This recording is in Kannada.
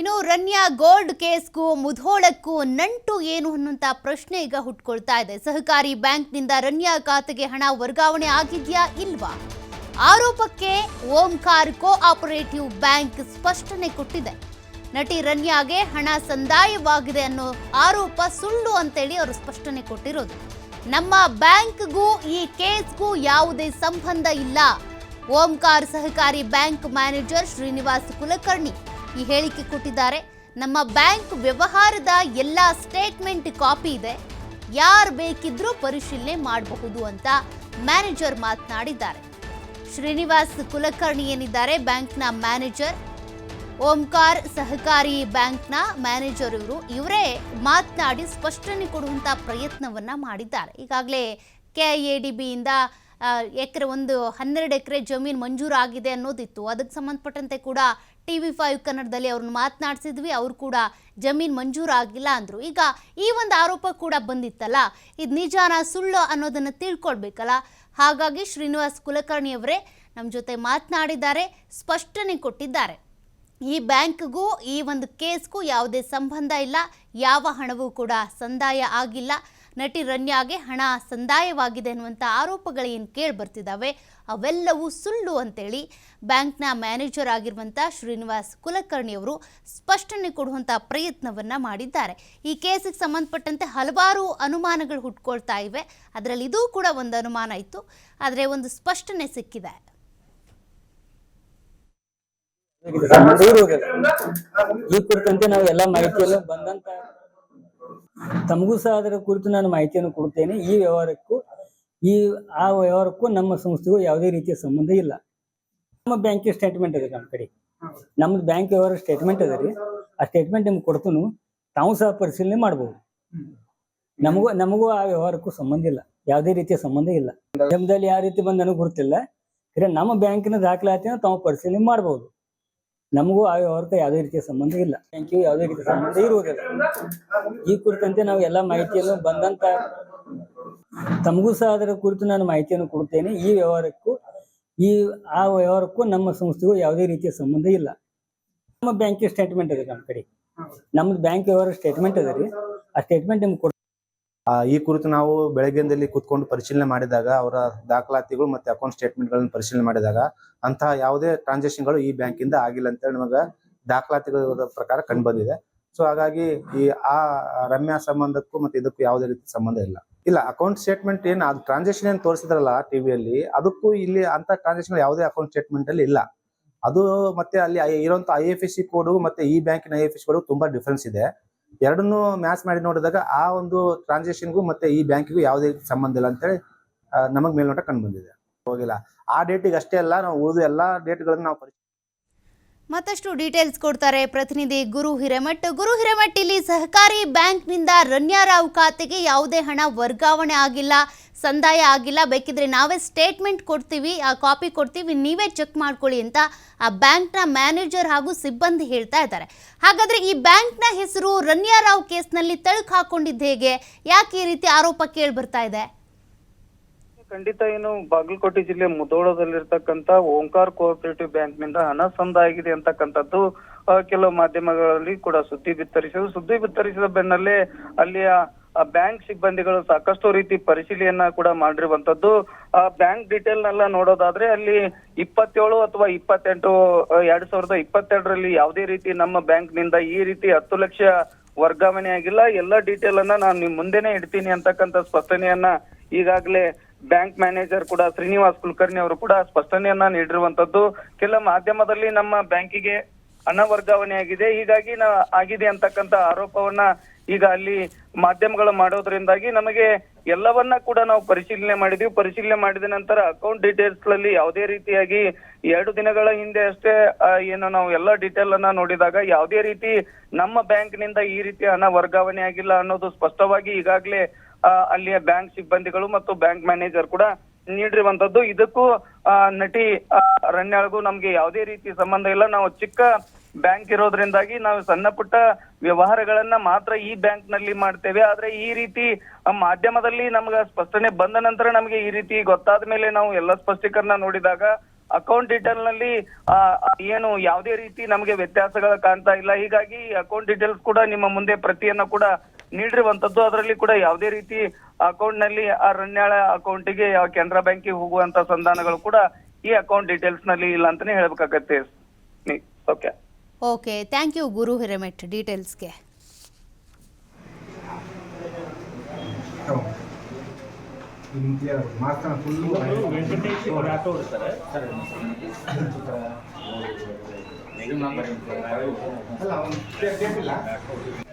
ಇನ್ನು ರನ್ಯಾ ಗೋಲ್ಡ್ ಕೇಸ್ಗೂ ಮುಧೋಳಕ್ಕೂ ನಂಟು ಏನು ಅನ್ನುವಂಥ ಪ್ರಶ್ನೆ ಈಗ ಹುಟ್ಕೊಳ್ತಾ ಇದೆ. ಸಹಕಾರಿ ಬ್ಯಾಂಕ್ನಿಂದ ರನ್ಯಾ ಖಾತೆಗೆ ಹಣ ವರ್ಗಾವಣೆ ಆಗಿದೆಯಾ ಇಲ್ವಾ? ಆರೋಪಕ್ಕೆ ಓಂಕಾರ್ ಕೋಆಪರೇಟಿವ್ ಬ್ಯಾಂಕ್ ಸ್ಪಷ್ಟನೆ ಕೊಟ್ಟಿದೆ. ನಟಿ ರನ್ಯಾಗೆ ಹಣ ಸಂದಾಯವಾಗಿದೆ ಅನ್ನೋ ಆರೋಪ ಸುಳ್ಳು ಅಂತೇಳಿ ಅವರು ಸ್ಪಷ್ಟನೆ ಕೊಟ್ಟಿರೋದು. ನಮ್ಮ ಬ್ಯಾಂಕ್ಗೂ ಈ ಕೇಸ್ಗೂ ಯಾವುದೇ ಸಂಬಂಧ ಇಲ್ಲ. ಓಂಕಾರ್ ಸಹಕಾರಿ ಬ್ಯಾಂಕ್ ಮ್ಯಾನೇಜರ್ ಶ್ರೀನಿವಾಸ್ ಕುಲಕರ್ಣಿ ಈ ಹೇಳಿಕೆ ಕೊಟ್ಟಿದ್ದಾರೆ. ನಮ್ಮ ಬ್ಯಾಂಕ್ ವ್ಯವಹಾರದ ಎಲ್ಲ ಸ್ಟೇಟ್ಮೆಂಟ್ ಕಾಪಿ ಇದೆ, ಯಾರು ಬೇಕಿದ್ರೂ ಪರಿಶೀಲನೆ ಮಾಡಬಹುದು ಅಂತ ಮ್ಯಾನೇಜರ್ ಮಾತನಾಡಿದ್ದಾರೆ. ಶ್ರೀನಿವಾಸ್ ಕುಲಕರ್ಣಿ ಏನಿದ್ದಾರೆ ಬ್ಯಾಂಕ್ನ ಮ್ಯಾನೇಜರ್, ಓಂಕಾರ್ ಸಹಕಾರಿ ಬ್ಯಾಂಕ್ನ ಮ್ಯಾನೇಜರ್ ಇವರೇ ಮಾತನಾಡಿ ಸ್ಪಷ್ಟನೆ ಕೊಡುವಂಥ ಪ್ರಯತ್ನವನ್ನ ಮಾಡಿದ್ದಾರೆ. ಈಗಾಗಲೇ KIADBಯಿಂದ ಒಂದು 12 ಎಕರೆ ಜಮೀನು ಮಂಜೂರಾಗಿದೆ ಅನ್ನೋದಿತ್ತು. ಅದಕ್ಕೆ ಸಂಬಂಧಪಟ್ಟಂತೆ ಕೂಡ TV5 ಕನ್ನಡದಲ್ಲಿ ಅವ್ರನ್ನ ಮಾತನಾಡಿಸಿದ್ವಿ. ಅವರು ಕೂಡ ಜಮೀನು ಮಂಜೂರಾಗಿಲ್ಲ ಅಂದರು. ಈಗ ಈ ಒಂದು ಆರೋಪ ಕೂಡ ಬಂದಿತ್ತಲ್ಲ, ಇದು ನಿಜಾನ ಸುಳ್ಳು ಅನ್ನೋದನ್ನು ತಿಳ್ಕೊಳ್ಬೇಕಲ್ಲ. ಹಾಗಾಗಿ ಶ್ರೀನಿವಾಸ್ ಕುಲಕರ್ಣಿ ಅವರೇ ನಮ್ಮ ಜೊತೆ ಮಾತನಾಡಿದ್ದಾರೆ, ಸ್ಪಷ್ಟನೆ ಕೊಟ್ಟಿದ್ದಾರೆ. ಈ ಬ್ಯಾಂಕ್ಗೂ ಈ ಒಂದು ಕೇಸ್ಗೂ ಯಾವುದೇ ಸಂಬಂಧ ಇಲ್ಲ, ಯಾವ ಹಣವೂ ಕೂಡ ಸಂದಾಯ ಆಗಿಲ್ಲ. ನಟಿ ರನ್ಯಾಗೆ ಹಣ ಸಂದಾಯವಾಗಿದೆ ಅನ್ನುವಂಥ ಆರೋಪಗಳೇನು ಕೇಳಿ ಬರ್ತಿದ್ದಾವೆ ಅವೆಲ್ಲವೂ ಸುಳ್ಳು ಅಂತೇಳಿ ಬ್ಯಾಂಕ್ನ ಮ್ಯಾನೇಜರ್ ಆಗಿರುವಂಥ ಶ್ರೀನಿವಾಸ್ ಕುಲಕರ್ಣಿ ಅವರು ಸ್ಪಷ್ಟನೆ ಕೊಡುವಂಥ ಪ್ರಯತ್ನವನ್ನು ಮಾಡಿದ್ದಾರೆ. ಈ ಕೇಸಿಗೆ ಸಂಬಂಧಪಟ್ಟಂತೆ ಹಲವಾರು ಅನುಮಾನಗಳು ಹುಟ್ಕೊಳ್ತಾ ಇವೆ. ಅದರಲ್ಲಿ ಇದೂ ಕೂಡ ಒಂದು ಅನುಮಾನ ಇತ್ತು, ಆದರೆ ಒಂದು ಸ್ಪಷ್ಟನೆ ಸಿಕ್ಕಿದೆ. ಈ ಕುರಿತಂತೆ ನಾವು ಎಲ್ಲ ಮಾಹಿತಿಯನ್ನು ಬಂದಂತ ತಮಗೂ ಸಹ ಅದರ ಕುರಿತು ನಾನು ಮಾಹಿತಿಯನ್ನು ಕೊಡುತ್ತೇನೆ. ಈ ವ್ಯವಹಾರಕ್ಕೂ ಆ ವ್ಯವಹಾರಕ್ಕೂ ನಮ್ಮ ಸಂಸ್ಥೆಗೂ ಯಾವುದೇ ರೀತಿಯ ಸಂಬಂಧ ಇಲ್ಲ. ನಮ್ಮ ಬ್ಯಾಂಕಿನ ಸ್ಟೇಟ್ಮೆಂಟ್ ಅದ ನಮ್ಮ ಕಡೆ, ನಮ್ದು ಬ್ಯಾಂಕ್ ವ್ಯವಹಾರ ಸ್ಟೇಟ್ಮೆಂಟ್ ಅದ ರೀ. ಆ ಸ್ಟೇಟ್ಮೆಂಟ್ ನಿಮ್ಗೆ ಕೊಡ್ತನು, ತಾವು ಸಹ ಪರಿಶೀಲನೆ ಮಾಡ್ಬೋದು. ನಮಗೂ ಆ ವ್ಯವಹಾರಕ್ಕೂ ಸಂಬಂಧ ಇಲ್ಲ, ಯಾವುದೇ ರೀತಿಯ ಸಂಬಂಧ ಇಲ್ಲ. ನಿಮ್ದಲ್ಲಿ ಯಾವ ರೀತಿ ಬಂದು ನನಗೆ ಗೊತ್ತಿಲ್ಲ. ನಮ್ಮ ಬ್ಯಾಂಕಿನ ದಾಖಲಾತಿಯನ್ನು ತಾವು ಪರಿಶೀಲನೆ ಮಾಡ್ಬೋದು. ನಮಗೂ ಆ ವ್ಯವಹಾರಕ್ಕೆ ಯಾವುದೇ ರೀತಿಯ ಸಂಬಂಧ ಇಲ್ಲ, ಬ್ಯಾಂಕಿಗೂ ಯಾವುದೇ ರೀತಿಯ ಸಂಬಂಧ ಇರುವುದಿಲ್ಲ. ಈ ಕುರಿತಂತೆ ನಾವು ಎಲ್ಲ ಮಾಹಿತಿಯನ್ನು ಬಂದಂತ ತಮಗೂ ಸಹ ಅದರ ಕುರಿತು ನಾನು ಮಾಹಿತಿಯನ್ನು ಕೊಡುತ್ತೇನೆ. ಈ ವ್ಯವಹಾರಕ್ಕೂ ಆ ವ್ಯವಹಾರಕ್ಕೂ ನಮ್ಮ ಸಂಸ್ಥೆಗೂ ಯಾವುದೇ ರೀತಿಯ ಸಂಬಂಧ ಇಲ್ಲ. ನಮ್ಮ ಬ್ಯಾಂಕಿನ ಸ್ಟೇಟ್ಮೆಂಟ್ ಅದ ನಮ್ಮ ಕಡೆ, ನಮ್ದು ಬ್ಯಾಂಕ್ ವ್ಯವಹಾರ ಸ್ಟೇಟ್ಮೆಂಟ್ ಅದ ರೀ. ಆ ಸ್ಟೇಟ್ಮೆಂಟ್ ನಿಮ್ಗೆ ಈ ಕುರಿತು ನಾವು ಬೆಳಗ್ಗೆಯಲ್ಲಿ ಕೂತ್ಕೊಂಡು ಪರಿಶೀಲನೆ ಮಾಡಿದಾಗ, ಅವರ ದಾಖಲಾತಿಗಳು ಮತ್ತೆ ಅಕೌಂಟ್ ಸ್ಟೇಟ್ಮೆಂಟ್ಗಳನ್ನು ಪರಿಶೀಲನೆ ಮಾಡಿದಾಗ ಅಂತಹ ಯಾವುದೇ ಟ್ರಾನ್ಸಾಕ್ಷನ್ಗಳು ಈ ಬ್ಯಾಂಕಿಂದ ಆಗಿಲ್ಲ ಅಂತೇಳಿ ನಮಗೆ ದಾಖಲಾತಿಗಳ ಪ್ರಕಾರ ಕಂಡು ಬಂದಿದೆ. ಸೊ ಹಾಗಾಗಿ ಆ ರಮ್ಯಾ ಸಂಬಂಧಕ್ಕೂ ಮತ್ತೆ ಇದಕ್ಕೂ ಯಾವುದೇ ರೀತಿ ಸಂಬಂಧ ಇಲ್ಲ. ಅಕೌಂಟ್ ಸ್ಟೇಟ್ಮೆಂಟ್ ಏನು ಅದು ಟ್ರಾನ್ಸಾಕ್ಷನ್ ಏನು ತೋರಿಸಿದ್ರಲ್ಲ ಟಿವಿಯಲ್ಲಿ, ಅದಕ್ಕೂ ಇಲ್ಲಿ ಅಂತ ಟ್ರಾನ್ಸಾಕ್ಷನ್ ಯಾವುದೇ ಅಕೌಂಟ್ ಸ್ಟೇಟ್ಮೆಂಟ್ ಅಲ್ಲಿ ಇಲ್ಲ. ಅದು ಮತ್ತೆ ಅಲ್ಲಿ ಇರುವಂತ IFSC ಕೋಡ್ ಮತ್ತೆ ಈ ಬ್ಯಾಂಕಿನ IFSC ಕೋಡ್ ತುಂಬಾ ಡಿಫ್ರೆನ್ಸ್ ಇದೆ. ಎರಡನ್ನೂ ಮ್ಯಾಚ್ ಮಾಡಿ ನೋಡಿದಾಗ ಆ ಒಂದು ಟ್ರಾನ್ಸಾಕ್ಷನ್ಗೂ ಮತ್ತೆ ಈ ಬ್ಯಾಂಕಿಗೂ ಯಾವುದೇ ಸಂಬಂಧ ಇಲ್ಲ ಅಂತೇಳಿ ನಮಗ್ ಮೇಲ್ನೋಟ ಕಂಡು ಬಂದಿದೆ. ಹೋಗಿಲ್ಲ ಆ ಡೇಟಿಗೆ ಅಷ್ಟೇ ಅಲ್ಲ, ನಾವು ಉಳಿದು ಎಲ್ಲಾ ಡೇಟ್ಗಳನ್ನು ನಾವು ಮತ್ತಷ್ಟು ಡೀಟೇಲ್ಸ್ ಕೊಡ್ತಾರೆ ಪ್ರತಿನಿಧಿ ಗುರು ಹಿರೇಮಠ್. ಇಲ್ಲಿ ಸಹಕಾರಿ ಬ್ಯಾಂಕ್ನಿಂದ ರನ್ಯಾ ರಾವ್ ಖಾತೆಗೆ ಯಾವುದೇ ಹಣ ವರ್ಗಾವಣೆ ಆಗಿಲ್ಲ, ಸಂದಾಯ ಆಗಿಲ್ಲ. ಬೇಕಿದ್ರೆ ನಾವೇ ಸ್ಟೇಟ್ಮೆಂಟ್ ಕೊಡ್ತೀವಿ, ಆ ಕಾಪಿ ಕೊಡ್ತೀವಿ, ನೀವೇ ಚೆಕ್ ಮಾಡ್ಕೊಳ್ಳಿ ಅಂತ ಆ ಬ್ಯಾಂಕ್ನ ಮ್ಯಾನೇಜರ್ ಹಾಗೂ ಸಿಬ್ಬಂದಿ ಹೇಳ್ತಾ ಇದ್ದಾರೆ. ಹಾಗಾದ್ರೆ ಈ ಬ್ಯಾಂಕ್ನ ಹೆಸರು ರನ್ಯಾ ರಾವ್ ಕೇಸ್ನಲ್ಲಿ ತಳುಕು ಹಾಕೊಂಡಿದ್ದು ಹೇಗೆ? ಯಾಕೆ ಈ ರೀತಿ ಆರೋಪ ಕೇಳಿ ಬರ್ತಾ ಇದೆ? ಖಂಡಿತ ಏನು ಬಾಗಲಕೋಟೆ ಜಿಲ್ಲೆ ಮುಧೋಳದಲ್ಲಿರ್ತಕ್ಕಂತ ಓಂಕಾರ್ ಕೋಆಪರೇಟಿವ್ ಬ್ಯಾಂಕ್ ನಿಂದ ಹಣ ಸಂದಾಯ ಆಗಿದೆ ಅಂತಕ್ಕಂಥದ್ದು ಕೆಲವು ಮಾಧ್ಯಮಗಳಲ್ಲಿ ಕೂಡ ಸುದ್ದಿ ಬಿತ್ತರಿಸಿದ ಬೆನ್ನಲ್ಲೇ ಅಲ್ಲಿಯ ಬ್ಯಾಂಕ್ ಸಿಬ್ಬಂದಿಗಳು ಸಾಕಷ್ಟು ರೀತಿ ಪರಿಶೀಲನೆಯನ್ನ ಕೂಡ ಮಾಡಿರುವಂತದ್ದು. ಆ ಬ್ಯಾಂಕ್ ಡೀಟೇಲ್ ನೆಲ್ಲ ನೋಡೋದಾದ್ರೆ ಅಲ್ಲಿ 27 ಅಥವಾ 28 2022ರಲ್ಲಿ ಯಾವುದೇ ರೀತಿ ನಮ್ಮ ಬ್ಯಾಂಕ್ ನಿಂದ ಈ ರೀತಿ 10 ಲಕ್ಷ ವರ್ಗಾವಣೆ ಆಗಿಲ್ಲ. ಎಲ್ಲ ಡೀಟೇಲ್ ಅನ್ನ ನಾನು ನಿಮ್ ಮುಂದೆನೆ ಇಡ್ತೀನಿ ಅಂತಕ್ಕಂಥ ಸ್ಪಷ್ಟನೆಯನ್ನ ಈಗಾಗಲೇ ಬ್ಯಾಂಕ್ ಮ್ಯಾನೇಜರ್ ಕೂಡ ಶ್ರೀನಿವಾಸ್ ಕುಲಕರ್ಣಿ ಅವರು ಕೂಡ ಸ್ಪಷ್ಟನೆಯನ್ನ ನೀಡಿರುವಂತದ್ದು. ಕೆಲ ಮಾಧ್ಯಮದಲ್ಲಿ ನಮ್ಮ ಬ್ಯಾಂಕಿಗೆ ಹಣ ವರ್ಗಾವಣೆ ಆಗಿದೆ, ಹೀಗಾಗಿ ಆಗಿದೆ ಅಂತಕ್ಕಂಥ ಆರೋಪವನ್ನ ಈಗ ಅಲ್ಲಿ ಮಾಧ್ಯಮಗಳು ಮಾಡೋದ್ರಿಂದಾಗಿ ನಮಗೆ ಎಲ್ಲವನ್ನ ಕೂಡ ನಾವು ಪರಿಶೀಲನೆ ಮಾಡಿದ್ವಿ. ಪರಿಶೀಲನೆ ಮಾಡಿದ ನಂತರ ಅಕೌಂಟ್ ಡೀಟೇಲ್ಸ್ ಗಳಲ್ಲಿ ಯಾವುದೇ ರೀತಿಯಾಗಿ 2 ದಿನಗಳ ಹಿಂದೆ ಅಷ್ಟೇ ಏನು ನಾವು ಎಲ್ಲ ಡೀಟೇಲ್ ಅನ್ನ ನೋಡಿದಾಗ ಯಾವುದೇ ರೀತಿ ನಮ್ಮ ಬ್ಯಾಂಕ್ ನಿಂದ ಈ ರೀತಿ ಹಣ ವರ್ಗಾವಣೆ ಆಗಿಲ್ಲ ಅನ್ನೋದು ಸ್ಪಷ್ಟವಾಗಿ ಈಗಾಗಲೇ ಅಲ್ಲಿಯ ಬ್ಯಾಂಕ್ ಸಿಬ್ಬಂದಿಗಳು ಮತ್ತು ಬ್ಯಾಂಕ್ ಮ್ಯಾನೇಜರ್ ಕೂಡ ನೀಡಿರುವಂತದ್ದು. ಇದಕ್ಕೂ ನಟಿ ರನ್ಯಾಳ್ಗೂ ನಮ್ಗೆ ಯಾವುದೇ ರೀತಿ ಸಂಬಂಧ ಇಲ್ಲ. ನಾವು ಚಿಕ್ಕ ಬ್ಯಾಂಕ್ ಇರೋದ್ರಿಂದಾಗಿ ನಾವು ಸಣ್ಣ ಪುಟ್ಟ ವ್ಯವಹಾರಗಳನ್ನ ಮಾತ್ರ ಈ ಬ್ಯಾಂಕ್ ನಲ್ಲಿ ಮಾಡ್ತೇವೆ. ಆದ್ರೆ ಈ ರೀತಿ ಮಾಧ್ಯಮದಲ್ಲಿ ನಮ್ಗೆ ಸ್ಪಷ್ಟನೆ ಬಂದ ನಂತರ ನಮ್ಗೆ ಈ ರೀತಿ ಗೊತ್ತಾದ ಮೇಲೆ ನಾವು ಎಲ್ಲ ಸ್ಪಷ್ಟೀಕರಣ ನೋಡಿದಾಗ ಅಕೌಂಟ್ ಡೀಟೇಲ್ ನಲ್ಲಿ ಏನು ಯಾವುದೇ ರೀತಿ ನಮಗೆ ವ್ಯತ್ಯಾಸಗಳು ಕಾಣ್ತಾ ಇಲ್ಲ. ಹೀಗಾಗಿ ಅಕೌಂಟ್ ಡೀಟೇಲ್ಸ್ ಕೂಡ ನಿಮ್ಮ ಮುಂದೆ ಪ್ರತಿಯನ್ನ ಕೂಡ ನೀಡಿರುವಂತದ್ದು. ಅದರಲ್ಲಿ ಕೂಡ ಯಾವುದೇ ರೀತಿ ಅಕೌಂಟ್ ನಲ್ಲಿ ಆ ರಣ್ಯಾಳ ಅಕೌಂಟಿಗೆ ಕೆನರಾ ಬ್ಯಾಂಕಿಗೆ ಹೋಗುವಂತ ಸಂಧಾನಗಳು ಕೂಡ ಈ ಅಕೌಂಟ್ ಡೀಟೇಲ್ಸ್ ನಲ್ಲಿ ಇಲ್ಲ ಅಂತಾನೆ ಹೇಳ್ಬೇಕಾಗತ್ತೆ. ಓಕೆ ಓಕೆ, ಥ್ಯಾಂಕ್ ಯು ಗುರು ಹಿರೇಮಠ್ ಡೀಟೇಲ್ಸ್ಗೆ. ಅಲ್ಲ